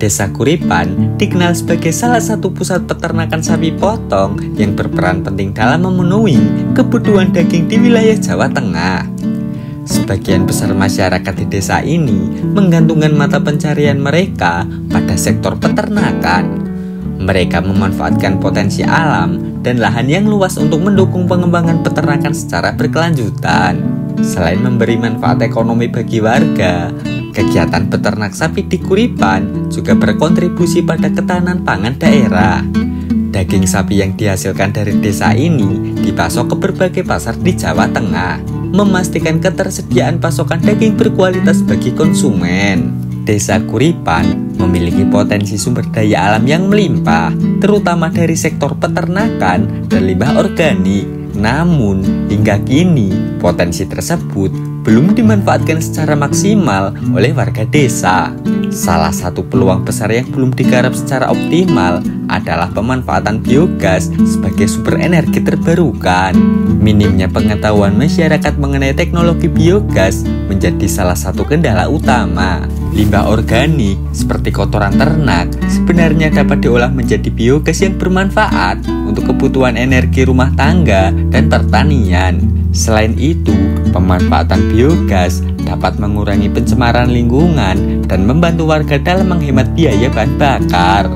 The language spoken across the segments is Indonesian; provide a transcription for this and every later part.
Desa Kuripan dikenal sebagai salah satu pusat peternakan sapi potong yang berperan penting dalam memenuhi kebutuhan daging di wilayah Jawa Tengah. Sebagian besar masyarakat di desa ini menggantungkan mata pencarian mereka pada sektor peternakan. Mereka memanfaatkan potensi alam dan lahan yang luas untuk mendukung pengembangan peternakan secara berkelanjutan. Selain memberi manfaat ekonomi bagi warga, kegiatan peternak sapi di Kuripan juga berkontribusi pada ketahanan pangan daerah. Daging sapi yang dihasilkan dari desa ini dipasok ke berbagai pasar di Jawa Tengah, memastikan ketersediaan pasokan daging berkualitas bagi konsumen. Desa Kuripan memiliki potensi sumber daya alam yang melimpah, terutama dari sektor peternakan dan limbah organik. Namun, hingga kini, potensi tersebut belum dimanfaatkan secara maksimal oleh warga desa. Salah satu peluang besar yang belum digarap secara optimal adalah pemanfaatan biogas sebagai sumber energi terbarukan. Minimnya pengetahuan masyarakat mengenai teknologi biogas menjadi salah satu kendala utama. Limbah organik seperti kotoran ternak sebenarnya dapat diolah menjadi biogas yang bermanfaat untuk kebutuhan energi rumah tangga dan pertanian. Selain itu, pemanfaatan biogas dapat mengurangi pencemaran lingkungan dan membantu warga dalam menghemat biaya bahan bakar.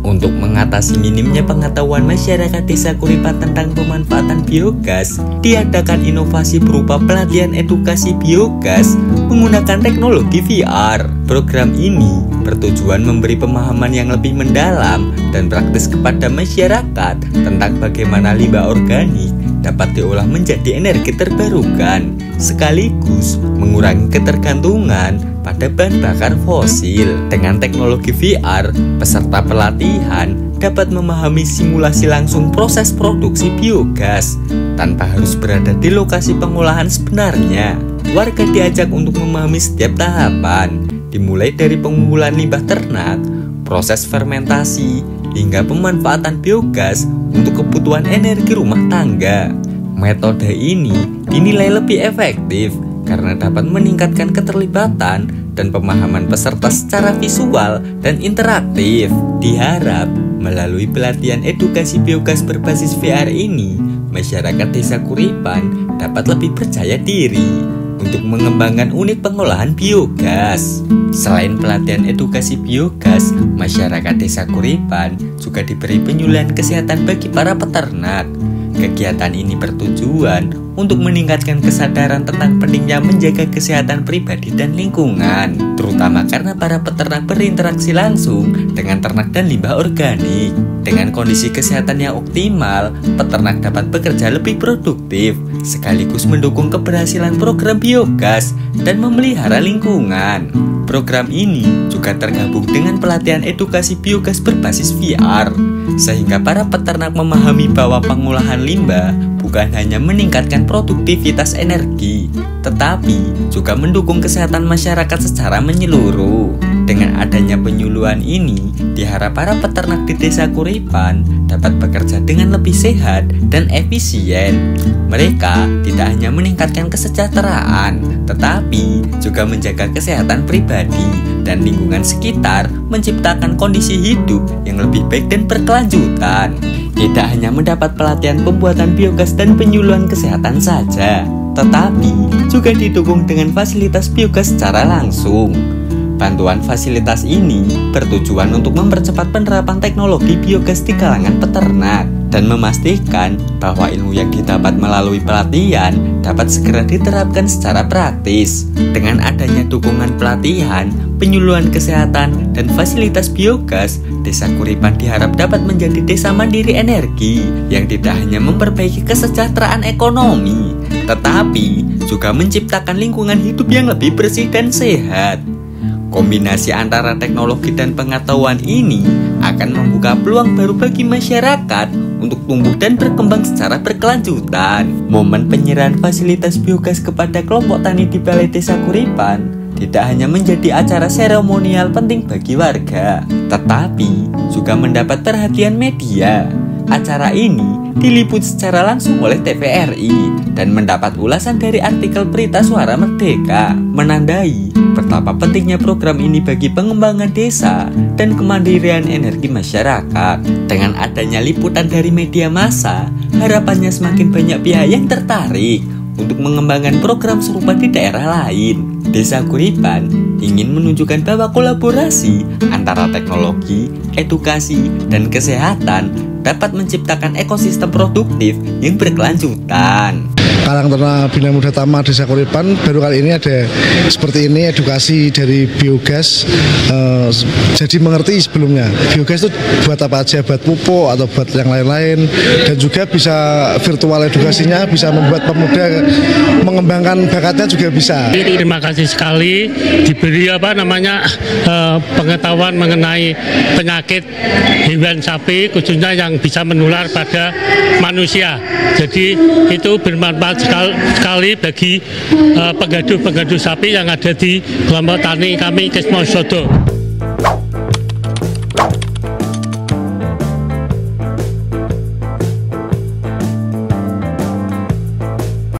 Untuk mengatasi minimnya pengetahuan masyarakat desa Kuripan tentang pemanfaatan biogas, diadakan inovasi berupa pelatihan edukasi biogas menggunakan teknologi VR. Program ini bertujuan memberi pemahaman yang lebih mendalam dan praktis kepada masyarakat tentang bagaimana limbah organik dapat diolah menjadi energi terbarukan, sekaligus mengurangi ketergantungan pada bahan bakar fosil. Dengan teknologi VR, peserta pelatihan dapat memahami simulasi langsung proses produksi biogas tanpa harus berada di lokasi pengolahan sebenarnya. Warga diajak untuk memahami setiap tahapan, dimulai dari pengumpulan limbah ternak, proses fermentasi, hingga pemanfaatan biogas untuk kebutuhan energi rumah tangga. Metode ini dinilai lebih efektif karena dapat meningkatkan keterlibatan dan pemahaman peserta secara visual dan interaktif. Diharap melalui pelatihan edukasi biogas berbasis VR ini, masyarakat desa Kuripan dapat lebih percaya diri untuk mengembangkan unit pengolahan biogas. Selain pelatihan edukasi biogas, masyarakat desa Kuripan juga diberi penyuluhan kesehatan bagi para peternak. Kegiatan ini bertujuan untuk meningkatkan kesadaran tentang pentingnya menjaga kesehatan pribadi dan lingkungan, terutama karena para peternak berinteraksi langsung dengan ternak dan limbah organik. Dengan kondisi kesehatan yang optimal, peternak dapat bekerja lebih produktif, sekaligus mendukung keberhasilan program biogas dan memelihara lingkungan. Program ini juga tergabung dengan pelatihan edukasi biogas berbasis VR, sehingga para peternak memahami bahwa pengolahan limbah bukan hanya meningkatkan produktivitas energi, tetapi juga mendukung kesehatan masyarakat secara menyeluruh. Dengan adanya penyuluhan ini, diharap para peternak di desa Kuripan dapat bekerja dengan lebih sehat dan efisien. Mereka tidak hanya meningkatkan kesejahteraan, tetapi juga menjaga kesehatan pribadi dan lingkungan sekitar, menciptakan kondisi hidup yang lebih baik dan berkelanjutan. Tidak hanya mendapat pelatihan pembuatan biogas dan penyuluhan kesehatan saja, tetapi juga didukung dengan fasilitas biogas secara langsung. Bantuan fasilitas ini bertujuan untuk mempercepat penerapan teknologi biogas di kalangan peternak dan memastikan bahwa ilmu yang didapat melalui pelatihan dapat segera diterapkan secara praktis. Dengan adanya dukungan pelatihan, penyuluhan kesehatan, dan fasilitas biogas, Desa Kuripan diharap dapat menjadi desa mandiri energi yang tidak hanya memperbaiki kesejahteraan ekonomi, tetapi juga menciptakan lingkungan hidup yang lebih bersih dan sehat. Kombinasi antara teknologi dan pengetahuan ini akan membuka peluang baru bagi masyarakat untuk tumbuh dan berkembang secara berkelanjutan. Momen penyerahan fasilitas biogas kepada kelompok tani di Balai Desa Kuripan tidak hanya menjadi acara seremonial penting bagi warga, tetapi juga mendapat perhatian media. Acara ini diliput secara langsung oleh TVRI dan mendapat ulasan dari artikel berita Suara Merdeka, menandai betapa pentingnya program ini bagi pengembangan desa dan kemandirian energi masyarakat. Dengan adanya liputan dari media massa, harapannya semakin banyak pihak yang tertarik untuk mengembangkan program serupa di daerah lain. Desa Kuripan ingin menunjukkan bahwa kolaborasi antara teknologi, edukasi, dan kesehatan dapat menciptakan ekosistem produktif yang berkelanjutan. Karang Ternak Bina Muda Tama Desa Kuripan baru kali ini ada seperti ini, edukasi dari biogas. Jadi mengerti sebelumnya biogas itu buat apa aja, buat pupuk atau buat yang lain-lain, dan juga bisa virtual edukasinya, bisa membuat pemuda mengembangkan bakatnya juga bisa. Terima kasih sekali diberi pengetahuan mengenai penyakit hewan sapi, khususnya yang bisa menular pada manusia. Jadi itu bermanfaat sekali bagi penggaduh sapi yang ada di kelompok tani kami Kismosodo.